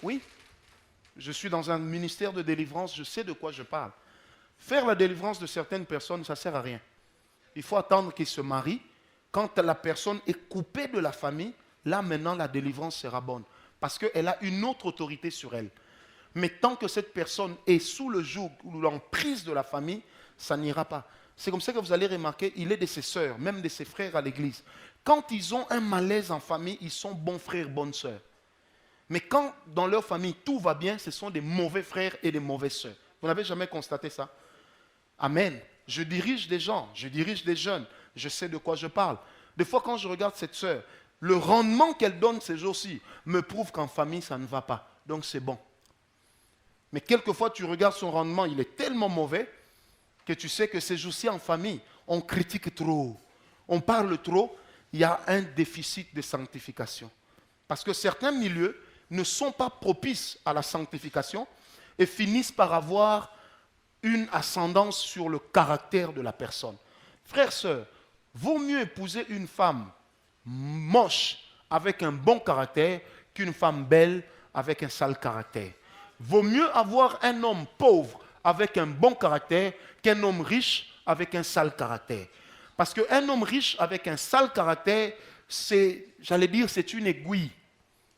Oui, je suis dans un ministère de délivrance, je sais de quoi je parle. Faire la délivrance de certaines personnes, ça ne sert à rien. Il faut attendre qu'ils se marient. Quand la personne est coupée de la famille, là maintenant la délivrance sera bonne. Parce qu'elle a une autre autorité sur elle. Mais tant que cette personne est sous le joug ou l'emprise de la famille, ça n'ira pas. C'est comme ça que vous allez remarquer, il est de ses sœurs, même de ses frères à l'église. Quand ils ont un malaise en famille, ils sont bons frères, bonnes sœurs. Mais quand dans leur famille tout va bien, ce sont des mauvais frères et des mauvaises sœurs. Vous n'avez jamais constaté ça? Amen. Je dirige des gens, je dirige des jeunes, je sais de quoi je parle. Des fois quand je regarde cette sœur, le rendement qu'elle donne ces jours-ci me prouve qu'en famille ça ne va pas. Donc c'est bon. Mais quelquefois tu regardes son rendement, il est tellement mauvais que tu sais que ces jours-ci en famille, on critique trop, on parle trop, il y a un déficit de sanctification. Parce que certains milieux ne sont pas propices à la sanctification et finissent par avoir une ascendance sur le caractère de la personne. Frères, sœurs, vaut mieux épouser une femme moche avec un bon caractère qu'une femme belle avec un sale caractère. Vaut mieux avoir un homme pauvre avec un bon caractère qu'un homme riche avec un sale caractère. Parce qu'un homme riche avec un sale caractère, c'est une aiguille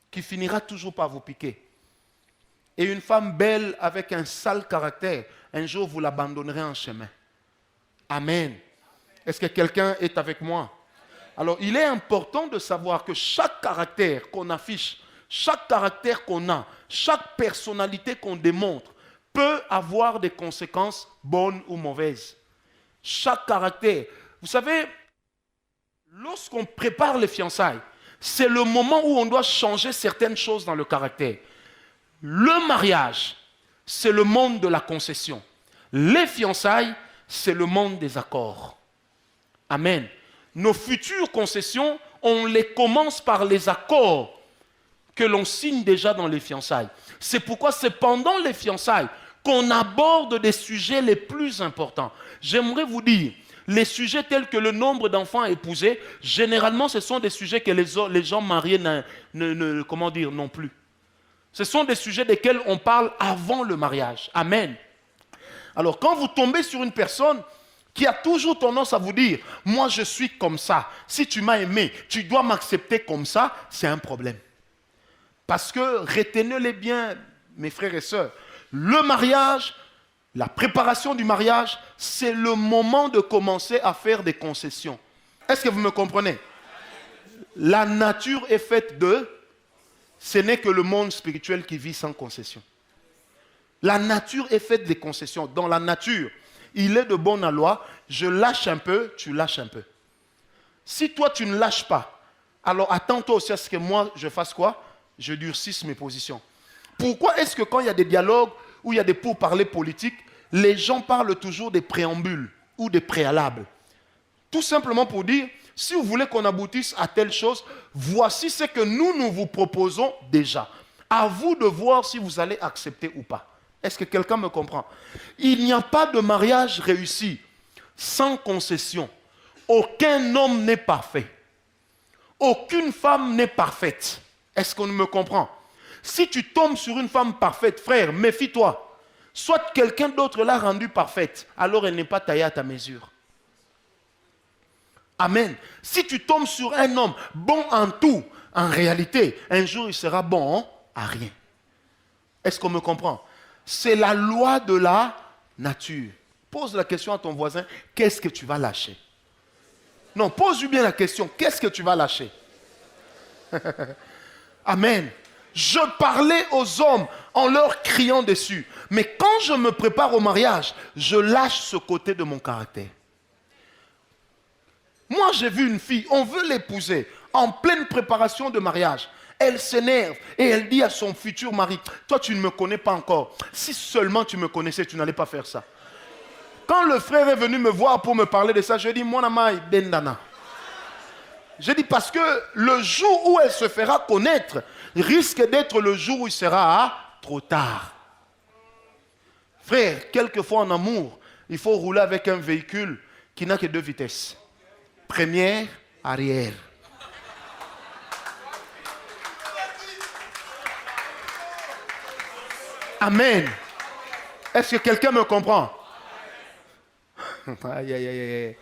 qui finira toujours par vous piquer. Et une femme belle avec un sale caractère, un jour vous l'abandonnerez en chemin. Amen. Est-ce que quelqu'un est avec moi? Alors il est important de savoir que chaque caractère qu'on affiche, chaque caractère qu'on a, chaque personnalité qu'on démontre, peut avoir des conséquences bonnes ou mauvaises. Chaque caractère. Vous savez, lorsqu'on prépare les fiançailles, c'est le moment où on doit changer certaines choses dans le caractère. Le mariage, c'est le monde de la concession. Les fiançailles, c'est le monde des accords. Amen. Nos futures concessions, on les commence par les accords que l'on signe déjà dans les fiançailles. C'est pourquoi c'est pendant les fiançailles qu'on aborde des sujets les plus importants. J'aimerais vous dire, les sujets tels que le nombre d'enfants épousés, généralement, ce sont des sujets que les gens mariés n'ont plus. Ce sont des sujets desquels on parle avant le mariage. Amen. Alors, quand vous tombez sur une personne qui a toujours tendance à vous dire « Moi, je suis comme ça. Si tu m'as aimé, tu dois m'accepter comme ça », c'est un problème. Parce que, retenez-les bien, mes frères et sœurs, le mariage, la préparation du mariage, c'est le moment de commencer à faire des concessions. Est-ce que vous me comprenez? La nature est faite de... Ce n'est que le monde spirituel qui vit sans concession. La nature est faite des concessions. Dans la nature, il est de bonne loi, je lâche un peu, tu lâches un peu. Si toi tu ne lâches pas, alors attends-toi aussi à ce que moi je fasse quoi? Je durcisse mes positions. Pourquoi est-ce que quand il y a des dialogues ou il y a des pourparlers politiques, les gens parlent toujours des préambules ou des préalables? Tout simplement pour dire, si vous voulez qu'on aboutisse à telle chose, voici ce que nous vous proposons déjà. À vous de voir si vous allez accepter ou pas. Est-ce que quelqu'un me comprend? Il n'y a pas de mariage réussi sans concession. Aucun homme n'est parfait. Aucune femme n'est parfaite. Est-ce qu'on me comprend? Si tu tombes sur une femme parfaite, frère, méfie-toi. Soit quelqu'un d'autre l'a rendue parfaite, alors elle n'est pas taillée à ta mesure. Amen. Si tu tombes sur un homme bon en tout, en réalité, un jour il sera bon à rien. Est-ce qu'on me comprend? C'est la loi de la nature. Pose la question à ton voisin, qu'est-ce que tu vas lâcher? Non, pose-lui bien la question, qu'est-ce que tu vas lâcher? Amen. Je parlais aux hommes en leur criant dessus. Mais quand je me prépare au mariage, je lâche ce côté de mon caractère. Moi, j'ai vu une fille, on veut l'épouser, en pleine préparation de mariage. Elle s'énerve et elle dit à son futur mari, toi, tu ne me connais pas encore. Si seulement tu me connaissais, tu n'allais pas faire ça. Quand le frère est venu me voir pour me parler de ça, je dis, mon amai, bendana. Je dis, parce que le jour où elle se fera connaître, risque d'être le jour où il sera trop tard. Frère, quelquefois en amour, il faut rouler avec un véhicule qui n'a que 2 vitesses. Première, arrière. Amen. Est-ce que quelqu'un me comprend? Aïe, aïe, aïe, aïe.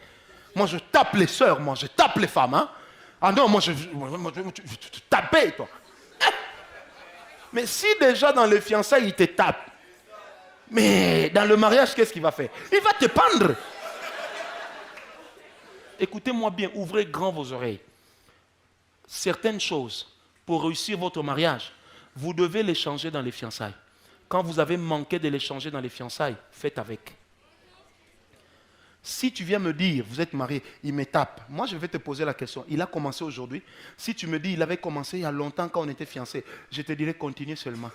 Moi, je tape les sœurs, moi, je tape les femmes. Hein? Ah non, moi, je te taper, toi. Mais si déjà dans les fiançailles, il te tape, mais dans le mariage, qu'est-ce qu'il va faire? Il va te pendre. Écoutez-moi bien, ouvrez grand vos oreilles. Certaines choses, pour réussir votre mariage, vous devez les changer dans les fiançailles. Quand vous avez manqué de les changer dans les fiançailles, faites avec. Si tu viens me dire, vous êtes marié, il me tape, moi je vais te poser la question, il a commencé aujourd'hui. Si tu me dis, il avait commencé il y a longtemps quand on était fiancés, je te dirais, continue seulement.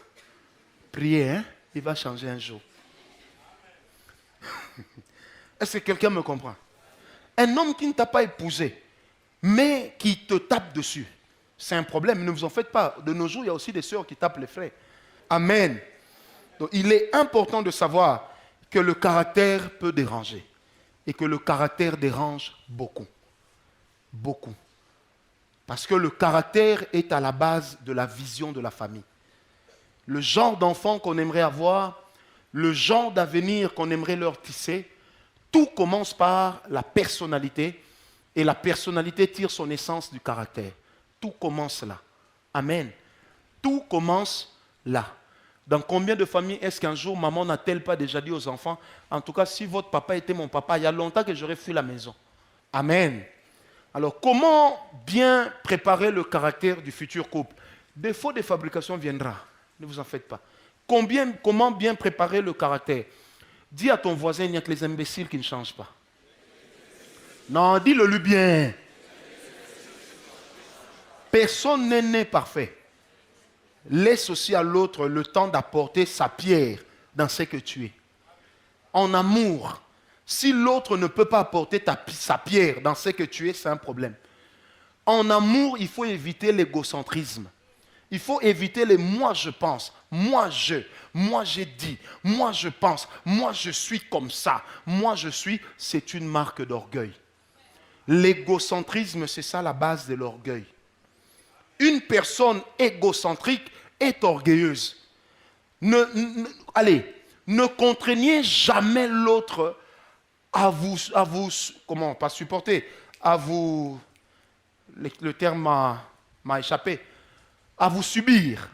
Priez, hein? Il va changer un jour. Est-ce que quelqu'un me comprend? Un homme qui ne t'a pas épousé, mais qui te tape dessus, c'est un problème. Ne vous en faites pas. De nos jours, il y a aussi des sœurs qui tapent les frères. Amen. Donc, il est important de savoir que le caractère peut déranger. Et que le caractère dérange beaucoup. Beaucoup. Parce que le caractère est à la base de la vision de la famille. Le genre d'enfant qu'on aimerait avoir, le genre d'avenir qu'on aimerait leur tisser, tout commence par la personnalité. Et la personnalité tire son essence du caractère. Tout commence là. Amen. Tout commence là. Dans combien de familles est-ce qu'un jour, maman n'a-t-elle pas déjà dit aux enfants, en tout cas, si votre papa était mon papa, il y a longtemps que j'aurais fui la maison. Amen. Alors, comment bien préparer le caractère du futur couple? Défaut de fabrication viendra. Ne vous en faites pas. Comment bien préparer le caractère? Dis à ton voisin, il n'y a que les imbéciles qui ne changent pas. Non, dis-le-lui bien. Personne n'est né parfait. Laisse aussi à l'autre le temps d'apporter sa pierre dans ce que tu es. En amour, si l'autre ne peut pas apporter sa pierre dans ce que tu es, c'est un problème. En amour, il faut éviter l'égocentrisme. Il faut éviter les moi je pense, moi j'ai dit, moi je pense, moi je suis comme ça, moi je suis, c'est une marque d'orgueil. L'égocentrisme, c'est ça la base de l'orgueil. Une personne égocentrique est orgueilleuse. Allez, ne contraignez jamais l'autre à vous, comment, pas supporter, à vous, le terme m'a échappé, à vous subir.